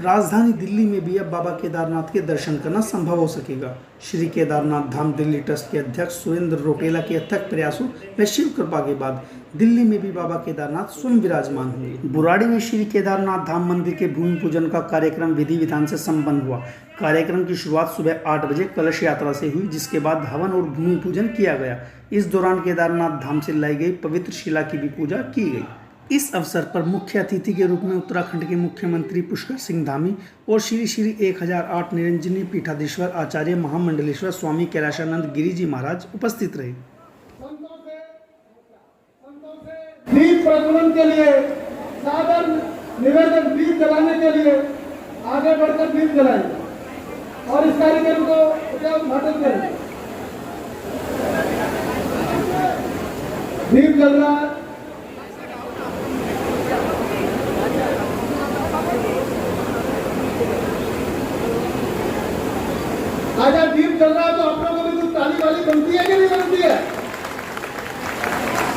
राजधानी दिल्ली में भी अब बाबा केदारनाथ के दर्शन करना संभव हो सकेगा। श्री केदारनाथ धाम दिल्ली ट्रस्ट के अध्यक्ष सुरेंद्र रोटेला के अथक प्रयासों व शिव कृपा के बाद दिल्ली में भी बाबा केदारनाथ स्वयं विराजमान होंगे। बुराड़ी में श्री केदारनाथ धाम मंदिर के भूमि पूजन का कार्यक्रम विधि विधान से संपन्न हुआ। कार्यक्रम की शुरुआत सुबह 8 बजे कलश यात्रा से हुई, जिसके बाद हवन और भूमि पूजन किया गया। इस दौरान केदारनाथ धाम से लाई गई पवित्र शिला की भी पूजा की गई। इस अवसर पर मुख्य अतिथि के रूप में उत्तराखंड के मुख्यमंत्री पुष्कर सिंह धामी और श्री श्री 1008 निरंजनी पीठाधीश्वर आचार्य महामंडलेश्वर स्वामी कैलाशानंद गिरी जी महाराज उपस्थित रहे। दीप प्रज्वलन के लिए सादर निवेदन, दीप जलाने के लिए आगे बढ़कर दीप जलाएं और इस कार्यक्रम को उद्घाटन करें। दीप जल रहा है। आज दीप चल रहा है तो आप लोगों को भी कुछ ताली वाली बनती है कि नहीं बनती है?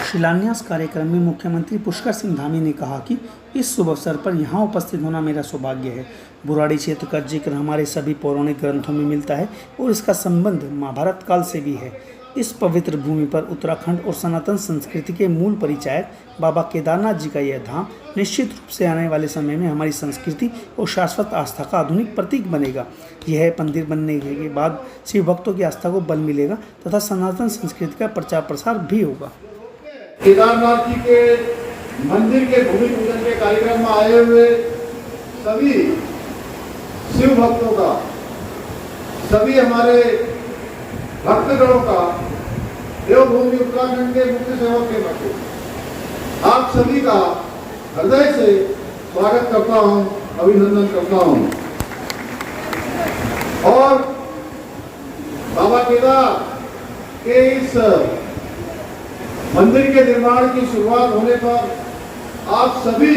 शिलान्यास कार्यक्रम में मुख्यमंत्री पुष्कर सिंह धामी ने कहा कि इस शुभ अवसर पर यहाँ उपस्थित होना मेरा सौभाग्य है। बुराड़ी क्षेत्र का जिक्र हमारे सभी पौराणिक ग्रंथों में मिलता है और इसका संबंध महाभारत काल से भी है। इस पवित्र भूमि पर उत्तराखंड और सनातन संस्कृति के मूल परिचायक बाबा केदारनाथ जी का यह धाम निश्चित रूप से आने वाले समय में हमारी संस्कृति और शाश्वत आस्था का आधुनिक प्रतीक बनेगा। यह मंदिर बनने के बाद शिव भक्तों की आस्था को बल मिलेगा तथा सनातन संस्कृति का प्रचार प्रसार भी होगा। केदारनाथ जी के मंदिर के भूमि पूजन के कार्यक्रम में आए हुए सभी शिव भक्तों का, सभी हमारे भक्तगणों का, देवभूमि उत्तराखंड के मुख्य सेवक के नाते आप सभी का हृदय से स्वागत करता हूं, अभिनंदन करता हूं। और बाबा केदार के इस मंदिर के निर्माण की शुरुआत होने पर आप सभी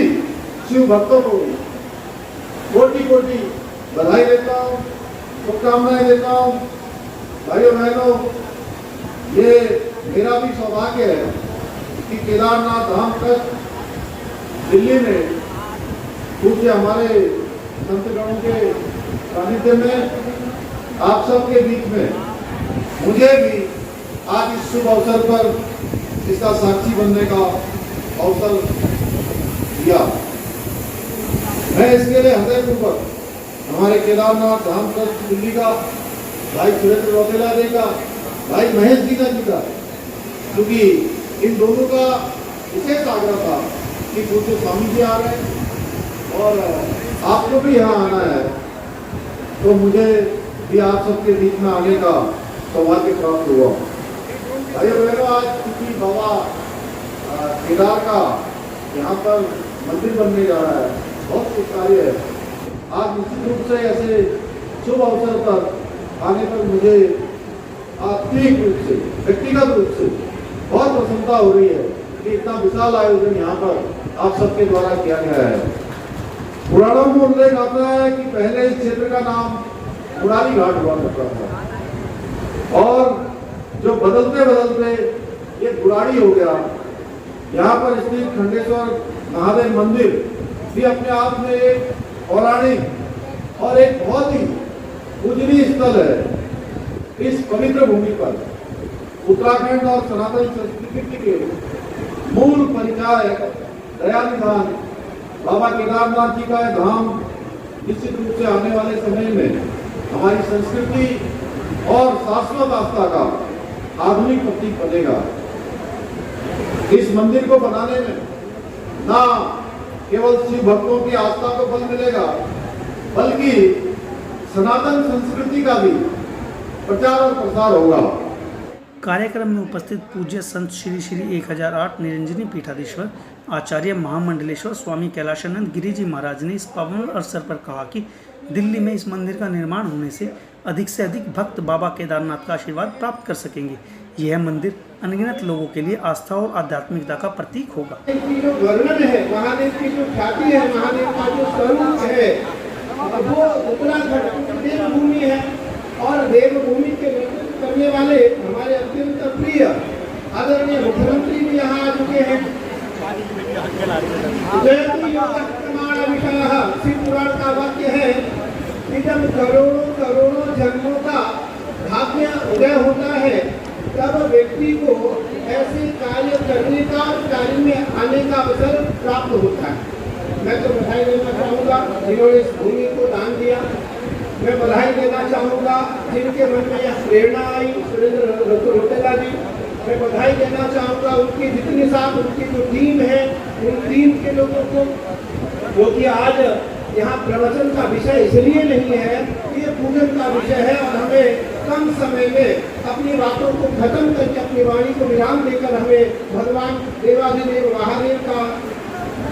शिव भक्तों को कोटि कोटि बधाई देता हूं, शुभकामनाएं देता हूं। भाइयों बहनों, ये मेरा भी सौभाग्य है कि केदारनाथ धाम ट्रस्ट दिल्ली में पूज्य हमारे संतगणों के सानिध्य में आप सबके बीच में मुझे भी आज इस शुभ अवसर पर इसका साक्षी बनने का अवसर दिया। मैं इसके लिए हृदयपूर्वक हमारे केदारनाथ धाम ट्रस्ट दिल्ली का, भाई सुरेंद्र रोटेला जी का, भाई महेश जी का, क्योंकि इन दोनों का विशेष आग्रह था कि पूज्य स्वामी जी आ रहे हैं और आपको भी यहाँ आना है, तो मुझे भी आप सबके बीच में आने का सौभाग्य प्राप्त हुआ। भाई बहनों, आज क्योंकि बाबा केदार का यहाँ पर मंदिर बनने जा रहा है, बहुत शुभ कार्य है। आज निश्चित रूप से ऐसे शुभ अवसर पर आने पर मुझे आत्मिक रूप से, व्यक्तिगत रूप से बहुत प्रसन्नता हो रही है कि इतना विशाल आयोजन यहाँ पर आप सबके द्वारा किया गया है। पुराणों में उल्लेख आता है कि पहले इस क्षेत्र का नाम पुरानी घाट हुआ करता था और जो बदलते बदलते ये बुराड़ी हो गया। यहाँ पर स्थित खंडेश्वर महादेव मंदिर भी अपने आप में एक पौराणिक और एक बहुत ही पूजनीय स्थल है। इस पवित्र भूमि पर उत्तराखंड और सनातन संस्कृति के मूल परिचायक दयानिधान बाबा केदारनाथ जी का धाम निश्चित रूप से आने वाले समय में हमारी संस्कृति और शाश्वत आस्था का आधुनिक प्रतीक बनेगा। इस मंदिर को बनाने में ना केवल शिव भक्तों की आस्था को बल मिलेगा, बल्कि सनातन संस्कृति का भी प्रचार और प्रसार होगा। कार्यक्रम में उपस्थित पूज्य संत श्री श्री 1008 निरंजनी पीठाधीश्वर आचार्य महामंडलेश्वर स्वामी कैलाशानंद गिरी जी महाराज ने इस पावन अवसर पर कहा कि दिल्ली में इस मंदिर का निर्माण होने से अधिक भक्त बाबा केदारनाथ का आशीर्वाद प्राप्त कर सकेंगे। यह मंदिर अनगिनत लोगों के लिए आस्था और आध्यात्मिकता का प्रतीक होगा। की जो वर्णन है, महादेव की जो ख्याति है, महादेव का जो स्वरूप है, वो उत्तराखंड देवभूमि है और देवभूमि के नेतृत्व करने वाले हमारे अत्यंत प्रिय आदरणीय मुख्यमंत्री भी यहाँ आ चुके हैं। जयति योगः प्रमाण विषयः, शिव पुराण का वाक्य है कि जब करोड़ों जन्मों का भाग्य उदय होता है तब व्यक्ति को ऐसे कार्य करने का, कार्य में आने का अवसर प्राप्त होता है। मैं तो बधाई देना चाहूँगा जिन्होंने इस भूमि को दान दिया। मैं बधाई देना चाहूँगा जिनके मन में यह प्रेरणा आई, सुरेंद्र रोटेला जी। मैं बधाई देना चाहूँगा उनकी जितने साथ उनकी जो टीम है, उन टीम के लोगों को, क्योंकि आज यहाँ प्रवचन का विषय इसलिए नहीं है, ये पूजन का विषय है और हमें कम समय में अपनी बातों को खत्म करके, अपनी वाणी को विराम देकर हमें भगवान देवाधिदेव महादेव का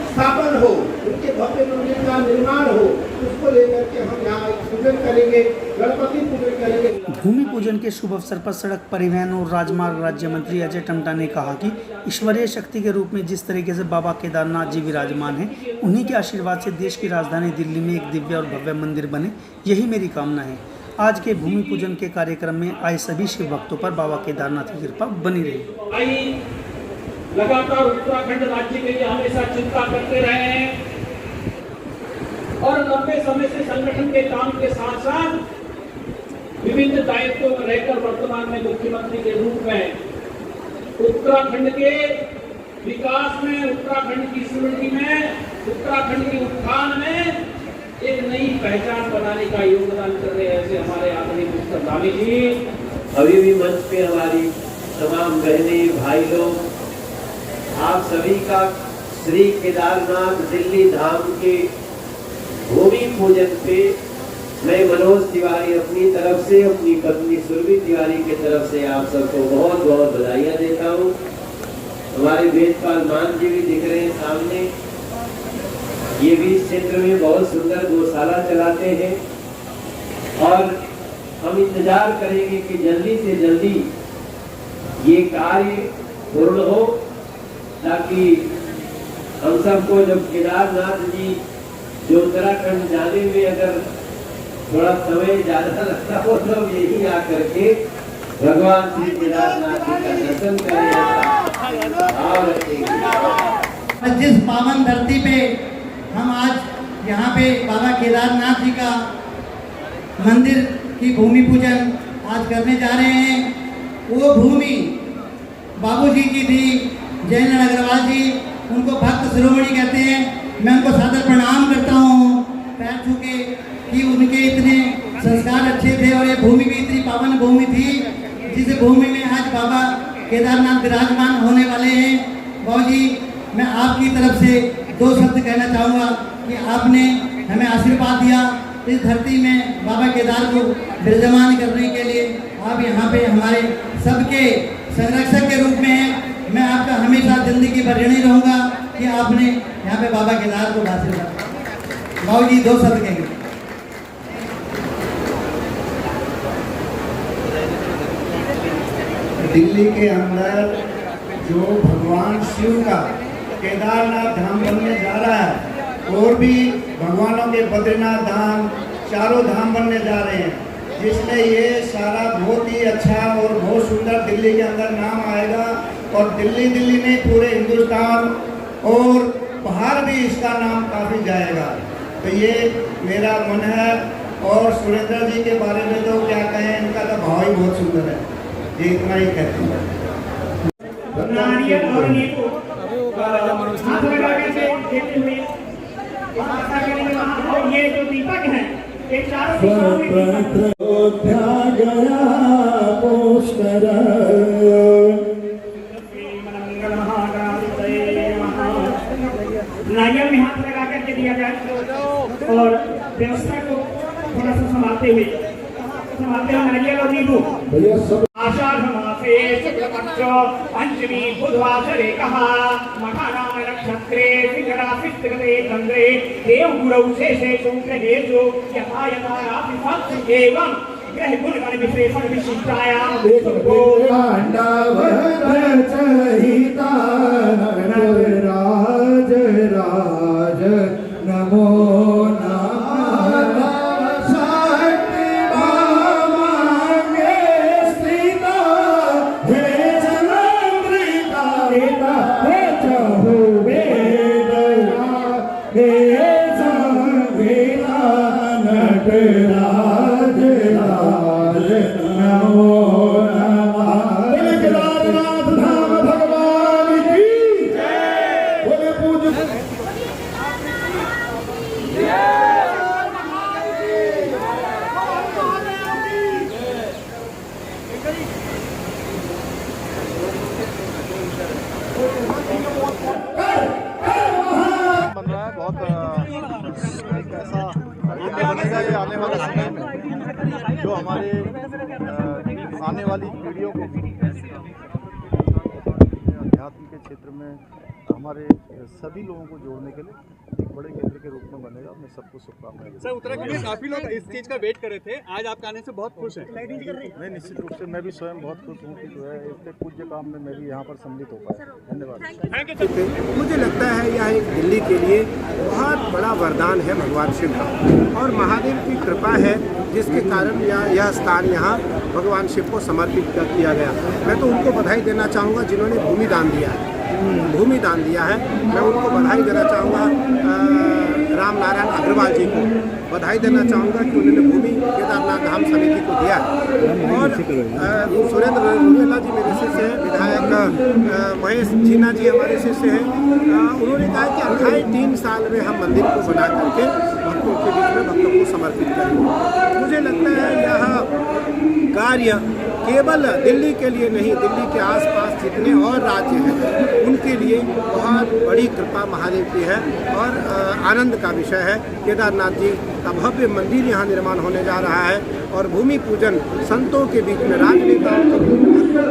स्थापन हो, उनके भव्य मंदिर का निर्माण हो, उसको लेकर के हम यहाँ पूजन करेंगे, गणपति पूजन करेंगे। भूमि पूजन के शुभ अवसर पर सड़क परिवहन और राजमार्ग राज्य मंत्री अजय टमटा ने कहा कि ईश्वरीय शक्ति के रूप में जिस तरीके से बाबा केदारनाथ जी विराजमान हैं, उन्हीं के आशीर्वाद से देश की राजधानी दिल्ली में एक दिव्य और भव्य मंदिर बने, यही मेरी कामना है। आज के भूमि पूजन के कार्यक्रम में आए सभी शिव भक्तों पर बाबा केदारनाथ की कृपा बनी रही। लगातार उत्तराखंड राज्य के लिए हमेशा चिंता करते रहे हैं और लंबे समय से संगठन के काम के साथ साथ विभिन्न दायित्वों में रहकर वर्तमान में मुख्यमंत्री के रूप में उत्तराखंड के विकास में, उत्तराखंड की समृद्धि में, उत्तराखंड के उत्थान में एक नई पहचान बनाने का योगदान कर रहे हैं। ऐसे हमारे आदरणीय मिस्टर दानी जी, अभी भी मंच पे हमारी तमाम बहने भाई लोग, आप सभी का श्री केदारनाथ दिल्ली धाम के भूमि पूजन पे मैं मनोज तिवारी अपनी तरफ से, अपनी पत्नी सुरभि तिवारी की तरफ से आप सबको बहुत बहुत बधाइयाँ देता हूँ। हमारे वेदपाल मान जी भी दिख रहे हैं सामने, ये भी इस क्षेत्र में बहुत सुंदर गौशाला चलाते हैं और हम इंतजार करेंगे कि जल्दी से जल्दी ये कार्य पूर्ण हो, ताकि हम सबको जब केदारनाथ जी जो उत्तराखंड जाने में अगर थोड़ा समय ज्यादा लगता हो तो यही आकर के भगवान श्री केदारनाथ जी का दर्शन करें और जिस पावन धरती पे हम आज यहाँ पे बाबा केदारनाथ जी का मंदिर की भूमि पूजन आज करने जा रहे हैं, वो भूमि बाबूजी की थी, जयनारायण अग्रवाल जी, उनको भक्त शिरोमणि कहते हैं। मैं उनको सादर प्रणाम करता हूँ पैर छू के कि उनके इतने संस्कार अच्छे थे और ये भूमि भी इतनी पावन भूमि थी, जिस भूमि में आज बाबा केदारनाथ विराजमान होने वाले हैं। बाबूजी, मैं आपकी तरफ से दो शब्द कहना चाहूँगा कि आपने हमें आशीर्वाद दिया इस धरती में बाबा केदार को विराजमान करने के लिए। आप यहाँ पे हमारे सबके संरक्षक के रूप में हैं। मैं आपका हमेशा जिंदगी भर ऋणी रहूँगा कि आपने यहाँ पे बाबा केदार को आशीर्वाद। बाबूजी दो शब्द कहेंगे। दिल्ली के अंदर जो भगवान शिव का केदारनाथ धाम बनने जा रहा है, और भी भगवानों के बद्रीनाथ धाम, चारों धाम बनने जा रहे हैं, जिसमें ये सारा बहुत ही अच्छा और बहुत सुंदर दिल्ली के अंदर नाम आएगा और दिल्ली नहीं पूरे हिंदुस्तान और बाहर भी इसका नाम काफ़ी जाएगा। तो ये मेरा मन है। और सुरेंद्र जी के बारे में तो क्या कहें, इनका तो भाव ही बहुत सुंदर है। ये इतना ही कहते हैं। ये जो दीपक है गया पुष्कर नारियल में हाथ लगा करके दिया जाए और व्यवस्था को थोड़ा सा संभालते हुए नारियल और नींबू। आषाढ़ मासे पंचमी बुधवासरे कहा मखाना नक्षत्रे विकरासितगते चंद्रे देव गुरौ शेषे शुक्रे जो यथा यथा राशि फक्त एवं ग्रह गुण गण विशेषण विशिष्टायाम देशो चरिता राज राज नमो बन रहा है बहुत एक ऐसा बनेगा ये आने वाले समय में जो हमारे आने वाली पीढ़ियों को अध्यात्म के क्षेत्र में हमारे सभी लोगों को जोड़ने के लिए एक बड़े केंद्र के रूप में बनेगा। मैं सबको शुभकामनाएं देता हूं। सर, उत्तराखंड में काफी लोग इस चीज का वेट कर रहे थे, आज आपके आने से बहुत खुश हैं। मैं निश्चित रूप से मैं भी स्वयं बहुत खुश हूँ कि जो है इतने पूज्य काम में मैं भी यहाँ पर सम्मिलित हो पाया। धन्यवाद। मुझे लगता है यह एक दिल्ली के लिए बहुत बड़ा वरदान है भगवान शिव का, और महादेव की कृपा है जिसके कारण यह स्थान यहाँ भगवान शिव को समर्पित कर दिया गया। मैं तो उनको बधाई देना चाहूँगा जिन्होंने भूमि दान दिया है, मैं उनको बधाई देना चाहूँगा। राम नारायण अग्रवाल जी को बधाई देना चाहूँगा कि उन्होंने भूमि केदारनाथ धाम समिति को दिया। और सुरेंद्र रोटेला जी मेरे शिष्य हैं, विधायक महेश जीना जी हमारे शिष्य हैं। उन्होंने कहा कि 3 साल में हम मंदिर को बना करके भक्तों के बीच में भक्तों को समर्पित करेंगे। मुझे लगता है यह कार्य केवल दिल्ली के लिए नहीं, दिल्ली के आसपास जितने और राज्य हैं उनके लिए बहुत बड़ी कृपा महादेव की है और आनंद का विषय है। केदारनाथ जी का भव्य मंदिर यहाँ निर्माण होने जा रहा है और भूमि पूजन संतों के बीच में, राजनेताओं के बीच में,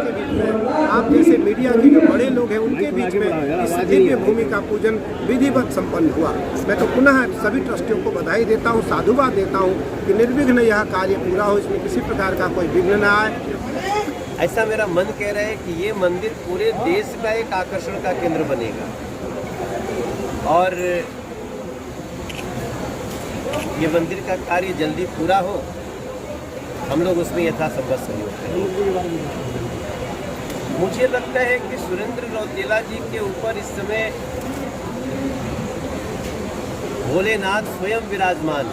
आप जैसे मीडिया के जो बड़े लोग हैं उनके बीच में इस दिव्य भूमि का पूजन विधिवत संपन्न हुआ। मैं तो पुनः सभी ट्रस्टियों को बधाई देता हूँ, साधुवाद देता हूँ कि निर्विघ्न यह कार्य पूरा हो, इसमें किसी प्रकार का कोई विघ्न न आए। ऐसा मेरा मन कह रहा है कि ये मंदिर पूरे देश का एक आकर्षण का केंद्र बनेगा और ये मंदिर का कार्य जल्दी पूरा हो, हम लोग उसमें यथासंभव सहयोग करेंगे। मुझे लगता है कि सुरेंद्र रौतेला जी के ऊपर इस समय भोलेनाथ स्वयं विराजमान,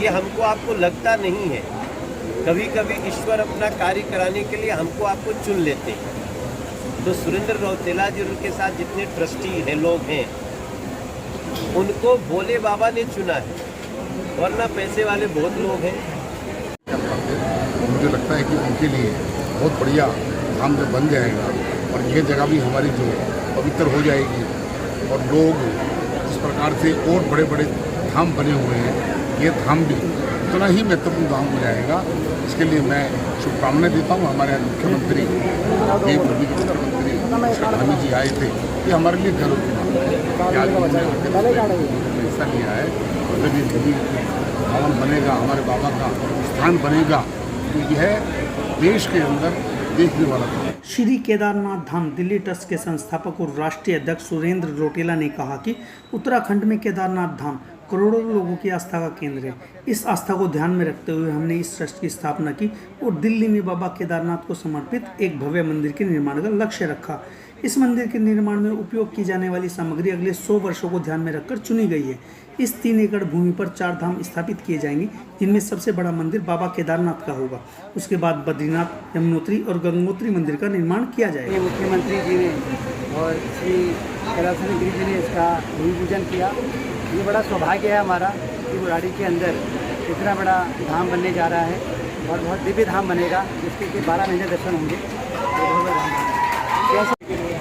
ये हमको आपको लगता नहीं है। कभी कभी ईश्वर अपना कार्य कराने के लिए हमको आपको चुन लेते हैं। तो सुरेंद्र रौतेला जी उनके साथ जितने ट्रस्टी हैं, लोग हैं, उनको भोले बाबा ने चुना है, वरना पैसे वाले बहुत लोग हैं। मुझे लगता है कि उनके लिए बहुत बढ़िया धाम जब बन जाएगा और ये जगह भी हमारी जो पवित्र हो जाएगी और लोग इस प्रकार से और बड़े बड़े धाम बने हुए हैं, ये धाम भी उतना ही महत्वपूर्ण धाम हो जाएगा। इसके लिए मैं शुभकामनाएं देता हूँ। हमारे यहाँ मुख्यमंत्री देव भूमि के मुख्यमंत्री स्वामी जी आए थे, ये हमारे लिए गर्व की बात है कि आज उन्होंने हिस्सा लिया है। जब ये भूमि भवन बनेगा, हमारे बाबा का स्थान बनेगा, तो यह देश के अंदर देखने वाला था। श्री केदारनाथ धाम दिल्ली ट्रस्ट के संस्थापक और राष्ट्रीय अध्यक्ष सुरेंद्र रोटेला ने कहा कि उत्तराखंड में केदारनाथ धाम करोड़ों लोगों की आस्था का केंद्र है। इस आस्था को ध्यान में रखते हुए हमने इस ट्रस्ट की स्थापना की और दिल्ली में बाबा केदारनाथ को समर्पित एक भव्य मंदिर के निर्माण का लक्ष्य रखा। इस मंदिर के निर्माण में उपयोग की जाने वाली सामग्री अगले 100 वर्षों को ध्यान में रखकर चुनी गई है। इस 3 एकड़ भूमि पर 4 धाम स्थापित किए जाएंगे, जिनमें सबसे बड़ा मंदिर बाबा केदारनाथ का होगा। उसके बाद बद्रीनाथ, यमुनोत्री और गंगोत्री मंदिर का निर्माण किया जाएगा। मुख्यमंत्री जी ने और श्री कैलाशनाथ गिरी जी ने इसका भूमि पूजन किया। ये बड़ा सौभाग्य है हमारा कि बुराड़ी के अंदर इतना बड़ा धाम बनने जा रहा है और बहुत दिव्य धाम बनेगा, जिसके 12 महीने दर्शन होंगे।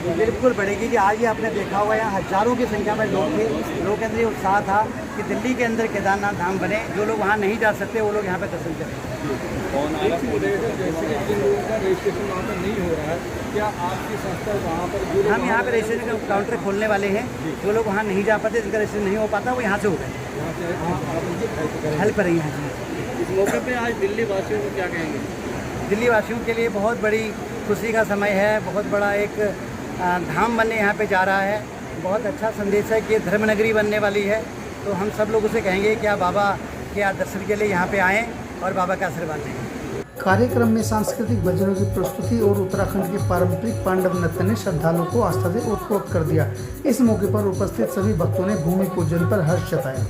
बिल्कुल बढ़ेगी कि आज ये आपने देखा होगा यहाँ हजारों की संख्या में लोग थे। लोगों के अंदर ये उत्साह था कि दिल्ली के अंदर केदारनाथ धाम बने। जो लोग वहाँ नहीं जा सकते वो लोग यहाँ पे दर्शन करें। कौन आया जैसे कि जिन लोगों का रजिस्ट्रेशन वहाँ पर नहीं हो रहा है, क्या आपकी संस्था वहाँ पर हम यहाँ पे रजिस्ट्रेशन का काउंटर खोलने वाले हैं। जो लोग वहाँ नहीं जा पाते, जिनका रजिस्ट्रेशन नहीं हो पाता, वो यहाँ से हो गए, हेल्प कर रही हैं। इस मौके पे आज दिल्ली वासियों को क्या कहेंगे? दिल्ली वासियों के लिए बहुत बड़ी खुशी का समय है। बहुत बड़ा एक धाम बनने यहाँ पे जा रहा है। बहुत अच्छा संदेश है कि धर्मनगरी बनने वाली है। तो हम सब लोग उसे कहेंगे कि आप बाबा के दर्शन के लिए यहाँ पे आएँ और बाबा का आशीर्वाद लें। कार्यक्रम में सांस्कृतिक भजनों की प्रस्तुति और उत्तराखंड के पारंपरिक पांडव नृत्य ने श्रद्धालुओं को आस्था से ओतप्रोत कर दिया। इस मौके पर उपस्थित सभी भक्तों ने भूमि पूजन पर हर्ष जताया।